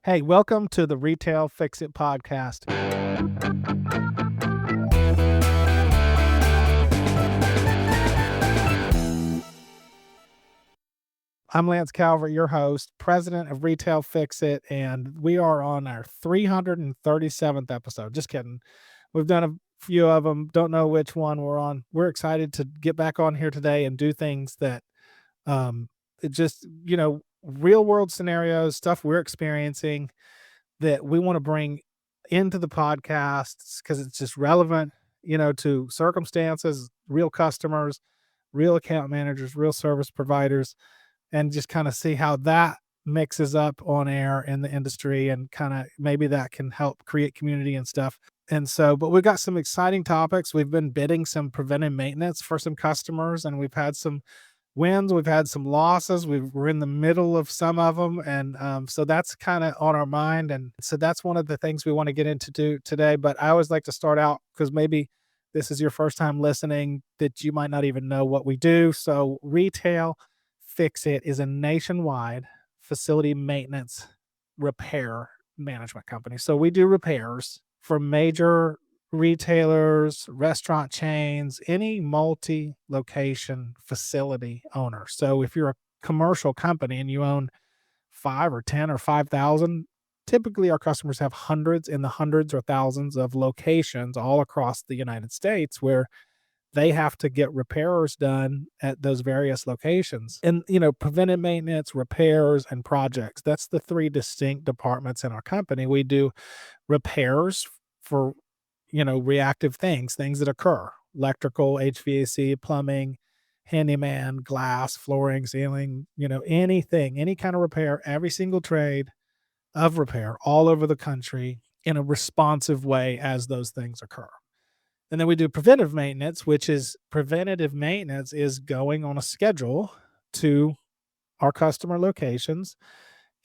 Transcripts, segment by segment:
Hey, welcome to the Retail Fix It podcast. I'm Lance Calvert, your host, president of Retail Fix It, and we are on our 337th episode. Just kidding. We've done a few of them. Don't know which one we're on. We're excited to get back on here today and do things that it just, real world scenarios, stuff we're experiencing that we want to bring into the podcasts because it's just relevant, to circumstances, real customers, real account managers, real service providers, and just kind of see how that mixes up on air in the industry and kind of maybe that can help create community and stuff. And so, but we've got some exciting topics. We've been bidding some preventive maintenance for some customers, and we've had some wins. We've had some losses. We're in the middle of some of them. And so that's kind of on our mind. And so that's one of the things we want to get into today. But I always like to start out because maybe this is your first time listening that you might not even know what we do. So Retail Fix It is a nationwide facility maintenance repair management company. So we do repairs for major retailers, restaurant chains, any multi-location facility owner. So if you're a commercial company and you own 5 or 10 or 5,000, typically our customers have hundreds or thousands of locations all across the United States where they have to get repairs done at those various locations. And, preventive maintenance, repairs, and projects. That's the three distinct departments in our company. We do repairs for, reactive things that occur, electrical, HVAC, plumbing, handyman, glass, flooring, ceiling, anything, any kind of repair, every single trade of repair all over the country in a responsive way as those things occur. And then we do preventive maintenance, which is preventative maintenance is going on a schedule to our customer locations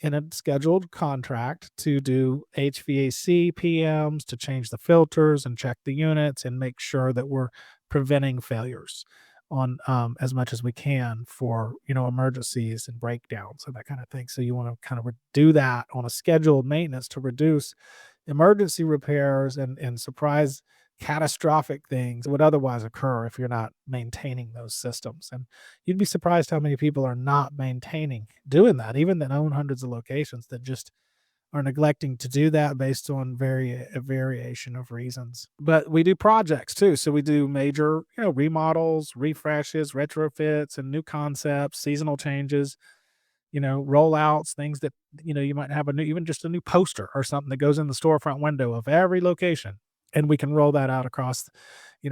in a scheduled contract to do HVAC PMs, to change the filters and check the units and make sure that we're preventing failures on as much as we can for, emergencies and breakdowns and that kind of thing. So you want to kind of do that on a scheduled maintenance to reduce emergency repairs and surprise catastrophic things would otherwise occur if you're not maintaining those systems. And you'd be surprised how many people are not doing that, even that own hundreds of locations that just are neglecting to do that based on a variation of reasons. But we do projects too. So we do major, remodels, refreshes, retrofits, and new concepts, seasonal changes, rollouts, things that, you might have even just a new poster or something that goes in the storefront window of every location. And we can roll that out across,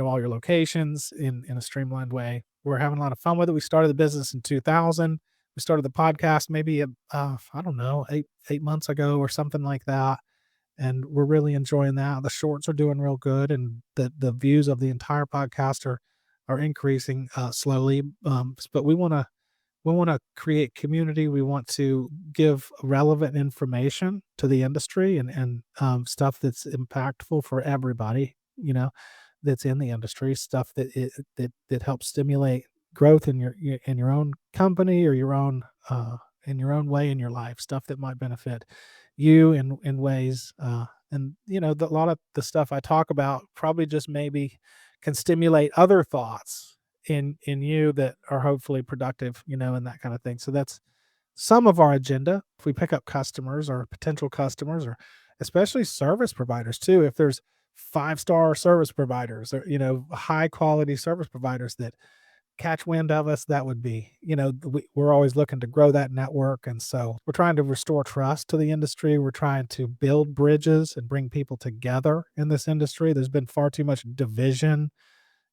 all your locations in a streamlined way. We're having a lot of fun with it. We started the business in 2000. We started the podcast maybe, I don't know, 8 months ago or something like that. And we're really enjoying that. The shorts are doing real good, and the views of the entire podcast are increasing slowly. But we want to create community. We want to give relevant information to the industry and stuff that's impactful for everybody, that's in the industry, stuff that helps stimulate growth in your own company or your own in your own way in your life, stuff that might benefit you in ways and a lot of the stuff I talk about probably just maybe can stimulate other thoughts in you that are hopefully productive, and that kind of thing. So that's some of our agenda. If we pick up customers or potential customers, or especially service providers too, if there's 5-star service providers or, high quality service providers that catch wind of us, that would be, we're always looking to grow that network. And so we're trying to restore trust to the industry. We're trying to build bridges and bring people together in this industry. There's been far too much division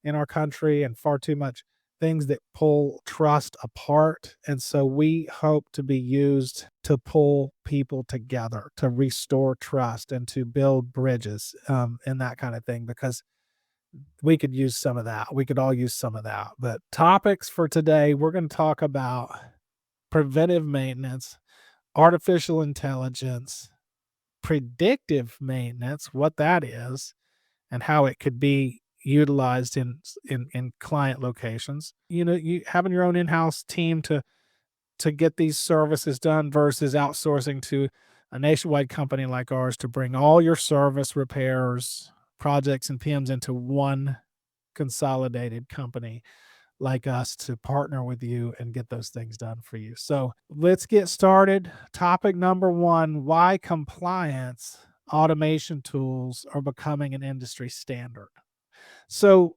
in our country and far too much things that pull trust apart. And so we hope to be used to pull people together, to restore trust and to build bridges and that kind of thing, because we could use some of that. We could all use some of that. But topics for today, we're going to talk about preventive maintenance, artificial intelligence, predictive maintenance, what that is, and how it could be utilized in client locations. You having your own in-house team to get these services done versus outsourcing to a nationwide company like ours to bring all your service, repairs, projects, and PMs into one consolidated company like us to partner with you and get those things done for you. So let's get started. Topic number one: why compliance automation tools are becoming an industry standard. So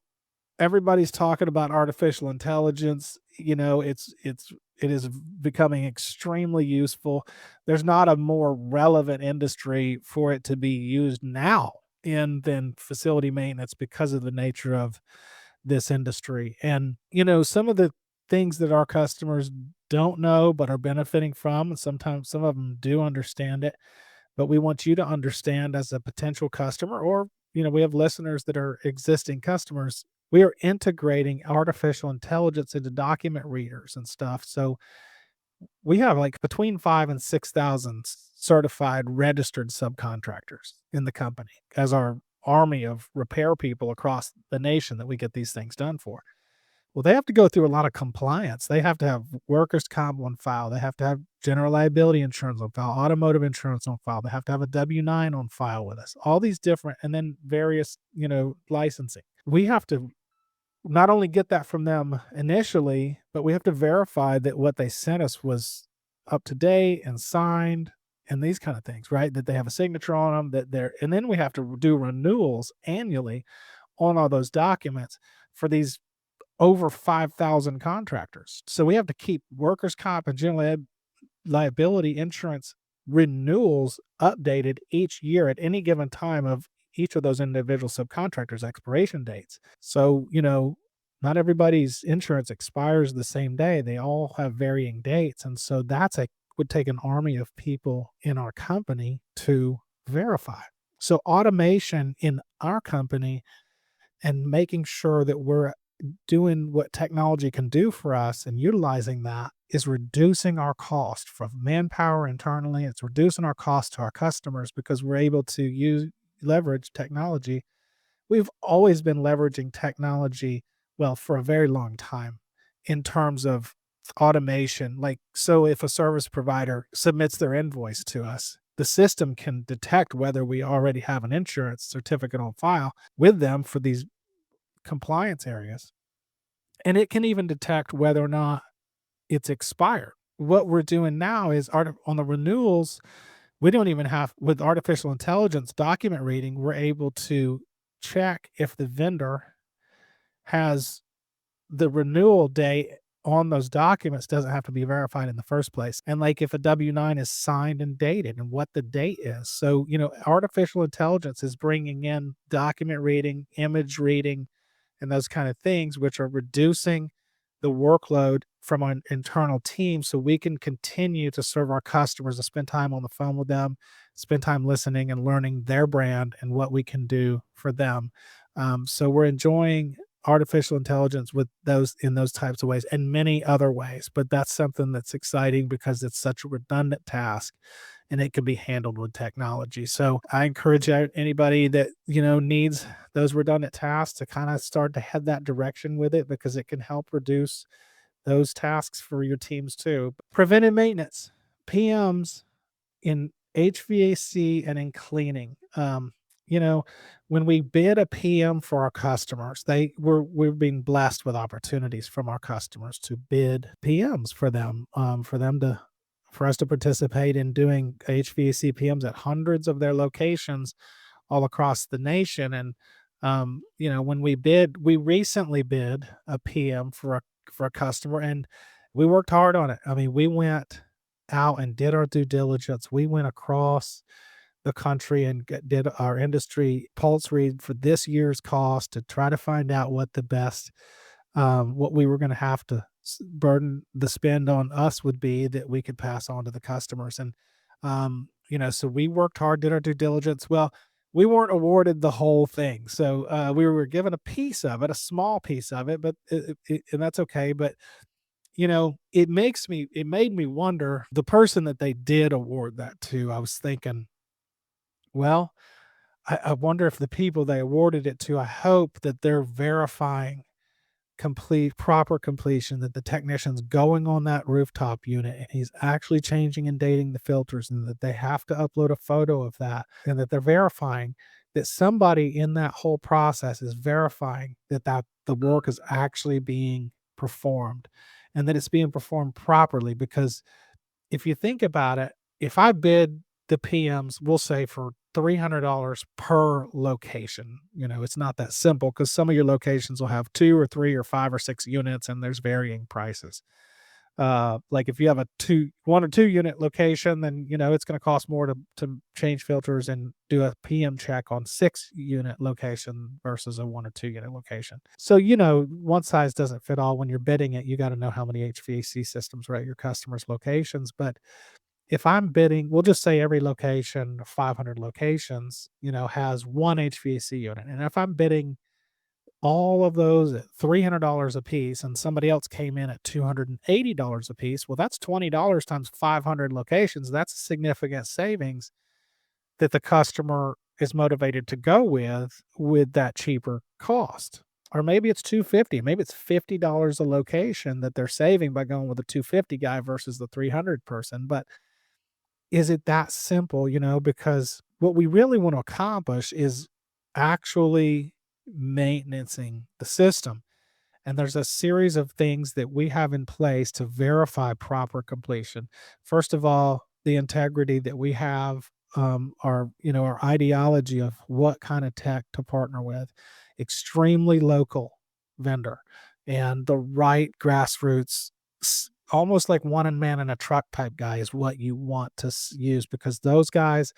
everybody's talking about artificial intelligence. It is becoming extremely useful. There's not a more relevant industry for it to be used now in than facility maintenance because of the nature of this industry. And some of the things that our customers don't know but are benefiting from, and sometimes some of them do understand it, but we want you to understand as a potential customer, or we have listeners that are existing customers. We are integrating artificial intelligence into document readers and stuff. So we have like between 5 and 6,000 certified registered subcontractors in the company as our army of repair people across the nation that we get these things done for. Well, they have to go through a lot of compliance. They have to have workers' comp on file. They have to have general liability insurance on file, automotive insurance on file. They have to have a W-9 on file with us. All these different, and then various, licensing. We have to not only get that from them initially, but we have to verify that what they sent us was up to date and signed and these kind of things, right? That they have a signature on them, and then we have to do renewals annually on all those documents for these over 5,000 contractors. So we have to keep workers' comp and general liability insurance renewals updated each year at any given time of each of those individual subcontractors' expiration dates. So, not everybody's insurance expires the same day. They all have varying dates. And so would take an army of people in our company to verify. So automation in our company and making sure that we're doing what technology can do for us and utilizing that is reducing our cost from manpower internally. It's reducing our cost to our customers because we're able to leverage technology. We've always been leveraging technology, well, for a very long time in terms of automation. Like, so if a service provider submits their invoice to us, the system can detect whether we already have an insurance certificate on file with them for these compliance areas. And it can even detect whether or not it's expired. What we're doing now is on the renewals, we don't even have, with artificial intelligence document reading, we're able to check if the vendor has the renewal date on those documents doesn't have to be verified in the first place. And like if a W-9 is signed and dated and what the date is. So, artificial intelligence is bringing in document reading, image reading, and those kind of things, which are reducing the workload from our internal team so we can continue to serve our customers and spend time on the phone with them, spend time listening and learning their brand and what we can do for them. So we're enjoying artificial intelligence with those in those types of ways and many other ways. But that's something that's exciting because it's such a redundant task and it can be handled with technology. So I encourage anybody that, needs those redundant tasks to kind of start to head that direction with it because it can help reduce those tasks for your teams too. Preventive maintenance, PMs in HVAC and in cleaning. When we bid a PM for our customers, we're being blessed with opportunities from our customers to bid PMs for them, for us to participate in doing HVAC PMs at hundreds of their locations all across the nation. And when we recently bid a PM for a customer, and we worked hard on it. I mean, we went out and did our due diligence. We went across the country and did our industry pulse read for this year's cost to try to find out what the best, what we were going to have to burden the spend on us would be that we could pass on to the customers. And, so we worked hard, did our due diligence. Well, we weren't awarded the whole thing. So we were given a piece of it, a small piece of it, but and that's okay. But it made me wonder the person that they did award that to. I was thinking, well, I wonder if the people they awarded it to, I hope that they're verifying proper completion, that the technician's going on that rooftop unit and he's actually changing and dating the filters, and that they have to upload a photo of that, and that they're verifying that somebody in that whole process is verifying that the work is actually being performed and that it's being performed properly. Because if you think about it, if I bid the PMs, we'll say for $300 per location, it's not that simple because some of your locations will have 2 or 3 or 5 or 6 units and there's varying prices. Like if you have 1 or 2 unit location, then it's going to cost more to change filters and do a PM check on 6 unit location versus a 1 or 2 unit location. So, one size doesn't fit all. When you're bidding it, you got to know how many HVAC systems are at your customers' locations. But if I'm bidding, we'll just say every location, 500 locations, has one HVAC unit. And if I'm bidding all of those at $300 a piece and somebody else came in at $280 a piece, well, that's $20 times 500 locations. That's a significant savings that the customer is motivated to go with that cheaper cost. Or maybe it's 250, maybe it's $50 a location that they're saving by going with the 250 guy versus the 300 person. But is it that simple? Because what we really want to accomplish is actually maintaining the system. And there's a series of things that we have in place to verify proper completion. First of all, the integrity that we have, our ideology of what kind of tech to partner with, extremely local vendor, and the right grassroots, almost like one man in a truck type guy is what you want to use, because those guys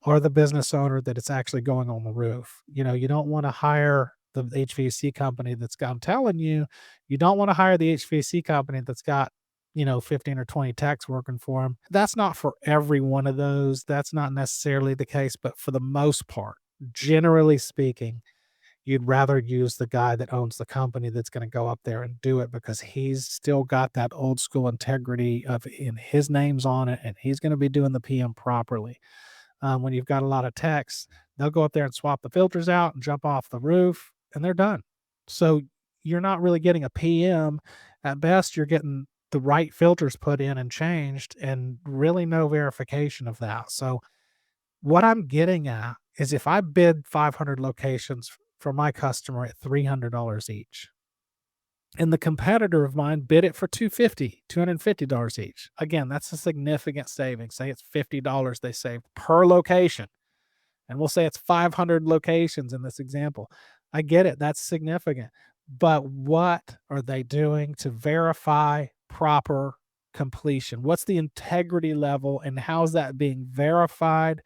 or the business owner that it's actually going on the roof. You don't want to hire the HVAC company that's got, I'm telling you, you don't want to hire the HVAC company that's got, 15 or 20 techs working for them. That's not for every one of those. That's not necessarily the case, but for the most part, generally speaking, you'd rather use the guy that owns the company that's going to go up there and do it, because he's still got that old school integrity of in his name's on it, and he's going to be doing the PM properly. When you've got a lot of techs, they'll go up there and swap the filters out and jump off the roof, and they're done. So you're not really getting a PM. At best, you're getting the right filters put in and changed, and really no verification of that. So what I'm getting at is, if I bid 500 locations for my customer at $300 each, and the competitor of mine bid it for $250 each. Again, that's a significant savings. Say it's $50 they saved per location. And we'll say it's 500 locations in this example. I get it. That's significant. But what are they doing to verify proper completion? What's the integrity level, and how is that being verified?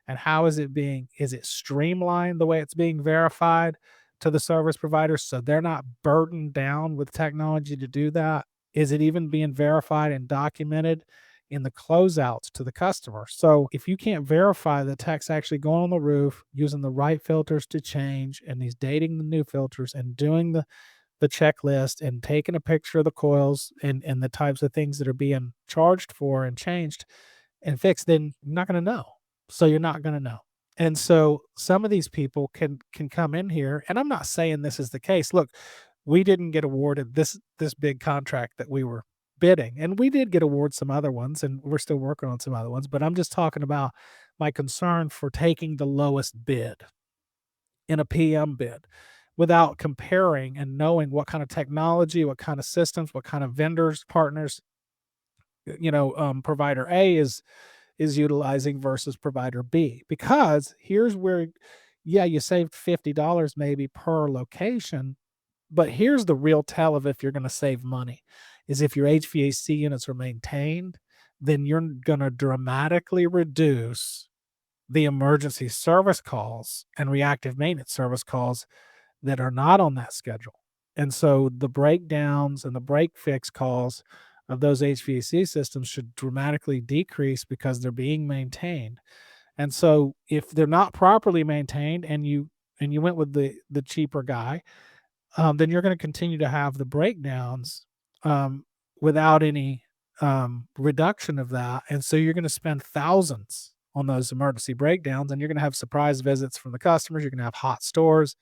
And how is it streamlined the way it's being verified to the service providers so they're not burdened down with technology to do that? Is it even being verified and documented in the closeouts to the customer? So if you can't verify the tech's actually going on the roof, using the right filters to change, and he's dating the new filters and doing the checklist and taking a picture of the coils and the types of things that are being charged for and changed and fixed, then you're not going to know. So you're not going to know. And so some of these people can come in here, and I'm not saying this is the case. Look, we didn't get awarded this big contract that we were bidding, and we did get awarded some other ones, and we're still working on some other ones. But I'm just talking about my concern for taking the lowest bid in a PM bid without comparing and knowing what kind of technology, what kind of systems, what kind of vendors, partners, provider A is utilizing versus provider B. Because here's where, yeah, you saved $50 maybe per location, but here's the real tell of if you're going to save money is if your HVAC units are maintained, then you're going to dramatically reduce the emergency service calls and reactive maintenance service calls that are not on that schedule. And so the breakdowns and the break fix calls of those HVAC systems should dramatically decrease because they're being maintained. And so if they're not properly maintained and you went with the cheaper guy, then you're going to continue to have the breakdowns without any reduction of that. And so you're going to spend thousands on those emergency breakdowns, and you're going to have surprise visits from the customers. You're going to have hot stores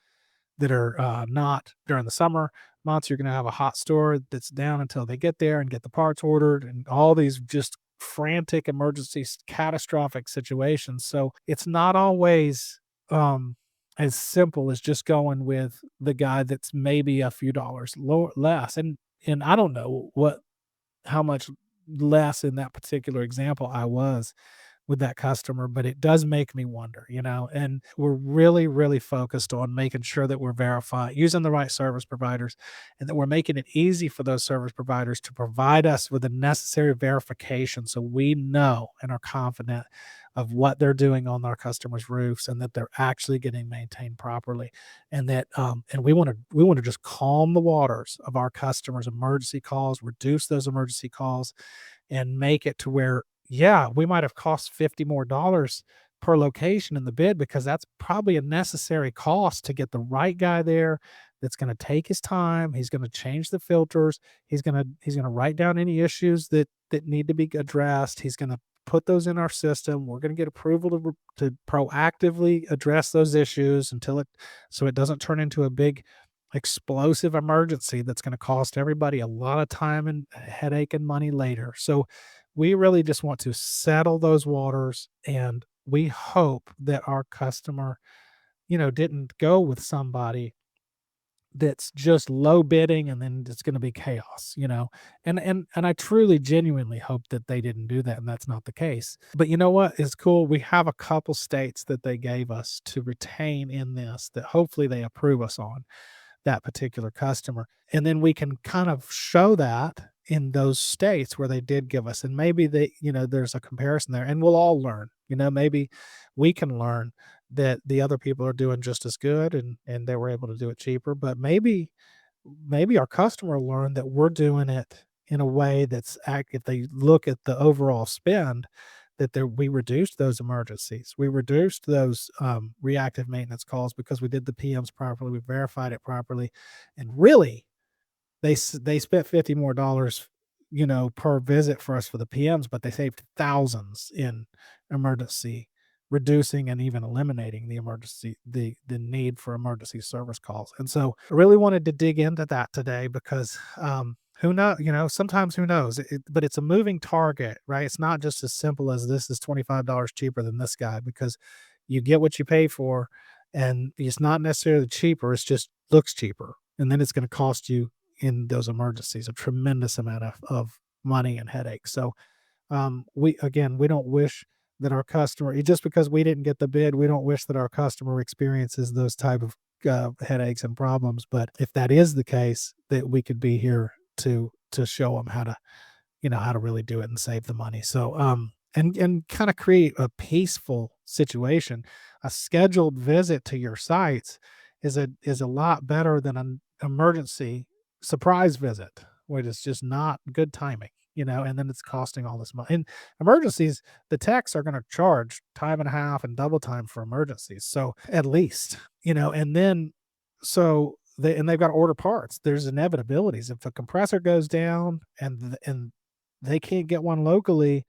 that are not during the summer months. You're going to have a hot store that's down until they get there and get the parts ordered, and all these just frantic emergency catastrophic situations. So it's not always um as simple as just going with the guy that's maybe a few dollars less. And I don't know what how much less in that particular example I was with that customer, but it does make me wonder, and we're really, really focused on making sure that we're verifying, using the right service providers, and that we're making it easy for those service providers to provide us with the necessary verification so we know and are confident of what they're doing on our customers' roofs and that they're actually getting maintained properly. And that and we want to just calm the waters of our customers' emergency calls, reduce those emergency calls, and make it to where, yeah, we might have cost 50 more dollars per location in the bid because that's probably a necessary cost to get the right guy there that's going to take his time. He's going to change the filters. He's going to write down any issues that need to be addressed. He's going to put those in our system. We're going to get approval to proactively address those issues until it so it doesn't turn into a big explosive emergency that's going to cost everybody a lot of time and headache and money later. So we really just want to settle those waters, and we hope that our customer, didn't go with somebody that's just low bidding and then it's going to be chaos, and I truly genuinely hope that they didn't do that and that's not the case. But you know what is cool, we have a couple states that they gave us to retain in this that hopefully they approve us on that particular customer. And then we can kind of show that in those states where they did give us, and maybe there's a comparison there and we'll all learn, maybe we can learn that the other people are doing just as good and they were able to do it cheaper. But maybe our customer learned that we're doing it in a way if they look at the overall spend, that we reduced those emergencies. We reduced those reactive maintenance calls because we did the PMs properly. We verified it properly. And really, they spent 50 more dollars, per visit for us for the PMs, but they saved thousands in emergency, reducing and even eliminating the need for emergency service calls. And so I really wanted to dig into that today because who knows, sometimes who knows, but it's a moving target, right? It's not just as simple as this is $25 cheaper than this guy, because you get what you pay for, and it's not necessarily cheaper. It's just looks cheaper. And then it's going to cost you in those emergencies a tremendous amount of money and headache. So we don't wish that our customer, just because we didn't get the bid, we don't wish that our customer experiences those type of headaches and problems. But if that is the case, that we could be here to show them how to really do it and save the money. So and kind of create a peaceful situation. A scheduled visit to your sites is a lot better than an emergency surprise visit, where it's just not good timing, and then it's costing all this money. In emergencies, the techs are going to charge time and a half and double time for emergencies. So at least, and then they've got to order parts. There's inevitabilities. If a compressor goes down and they can't get one locally,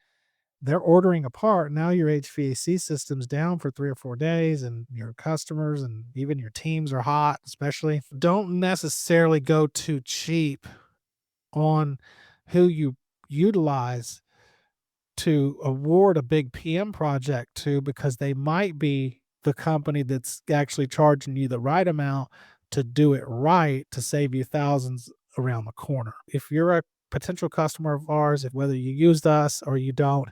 they're ordering a part. Now your HVAC system's down for 3 or 4 days, and your customers and even your teams are hot, especially. Don't necessarily go too cheap on who you utilize to award a big PM project to, because they might be the company that's actually charging you the right amount to do it right, to save you thousands around the corner. If you're a potential customer of ours, if whether you used us or you don't,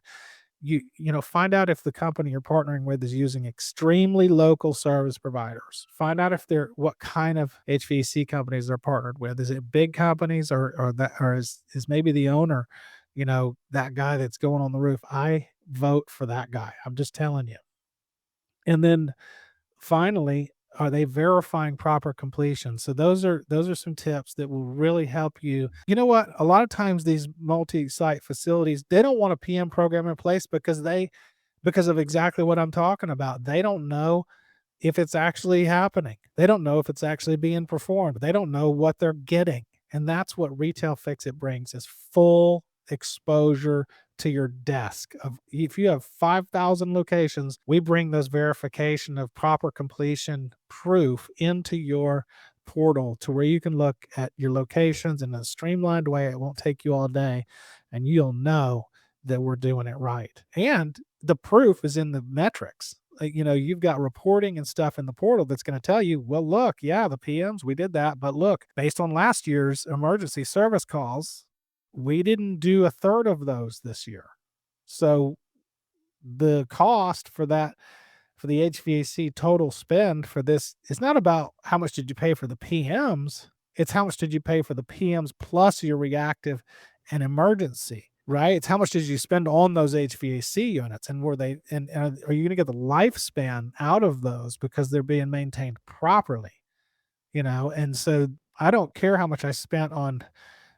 find out if the company you're partnering with is using extremely local service providers. Find out if what kind of HVAC companies they're partnered with. Is it big companies, or is maybe the owner, that guy that's going on the roof? I vote for that guy. I'm just telling you. And then finally, are they verifying proper completion? So those are some tips that will really help you. You know what? A lot of times these multi-site facilities, they don't want a PM program in place because of exactly what I'm talking about. They don't know if it's actually happening. They don't know if it's actually being performed. They don't know what they're getting. And that's what Retail Fix It brings, is full exposure to your desk. If you have 5,000 locations, we bring those verification of proper completion proof into your portal to where you can look at your locations in a streamlined way. It won't take you all day, and you'll know that we're doing it right. And the proof is in the metrics. You've got reporting and stuff in the portal that's going to tell you, well, look, yeah, the PMs, we did that. But look, based on last year's emergency service calls, we didn't do a third of those this year. So the cost for that, for the HVAC total spend for this, it's not about how much did you pay for the PMs. It's how much did you pay for the PMs plus your reactive and emergency, right? It's how much did you spend on those HVAC units, and were they, and are you going to get the lifespan out of those because they're being maintained properly, And so I don't care how much I spent on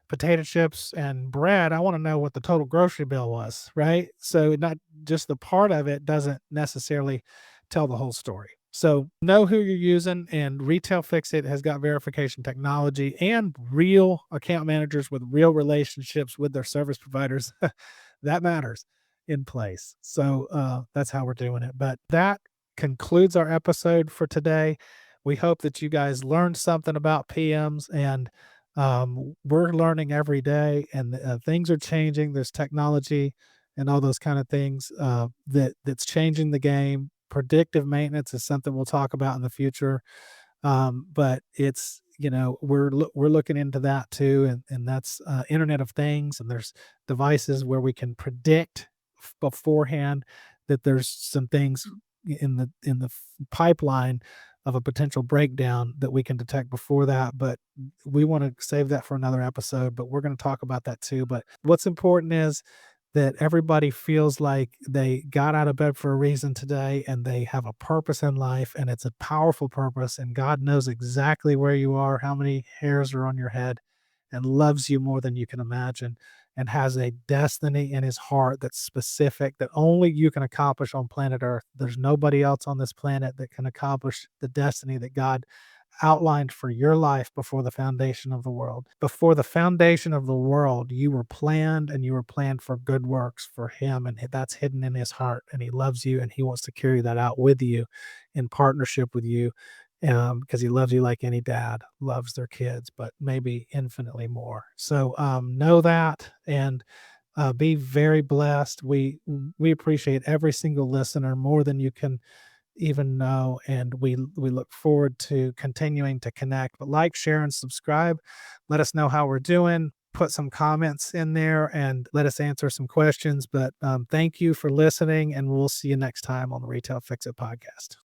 potato chips and bread. I want to know what the total grocery bill was, right? So not just the part of it doesn't necessarily tell the whole story. So know who you're using, and Retail Fix It has got verification technology and real account managers with real relationships with their service providers. That matters in place. So that's how we're doing it. But that concludes our episode for today. We hope that you guys learned something about PMs, and we're learning every day, and things are changing. There's technology and all those kind of things that's changing the game. Predictive maintenance is something we'll talk about in the future, but it's we're looking into that too, and that's Internet of Things, and there's devices where we can predict beforehand that there's some things in the pipeline of a potential breakdown that we can detect before that. But we want to save that for another episode, but we're going to talk about that too. But what's important is that everybody feels like they got out of bed for a reason today, and they have a purpose in life, and it's a powerful purpose, and God knows exactly where you are, how many hairs are on your head, and loves you more than you can imagine, and has a destiny in his heart that's specific, that only you can accomplish on planet Earth. There's nobody else on this planet that can accomplish the destiny that God outlined for your life before the foundation of the world. Before the foundation of the world, you were planned, and you were planned for good works for him, and that's hidden in his heart, and he loves you, and he wants to carry that out with you in partnership with you, because he loves you like any dad loves their kids, but maybe infinitely more. So know that, and be very blessed. We appreciate every single listener more than you can even know, and we look forward to continuing to connect. But like, share, and subscribe. Let us know how we're doing. Put some comments in there and let us answer some questions. But thank you for listening, and we'll see you next time on the Retail Fix It podcast.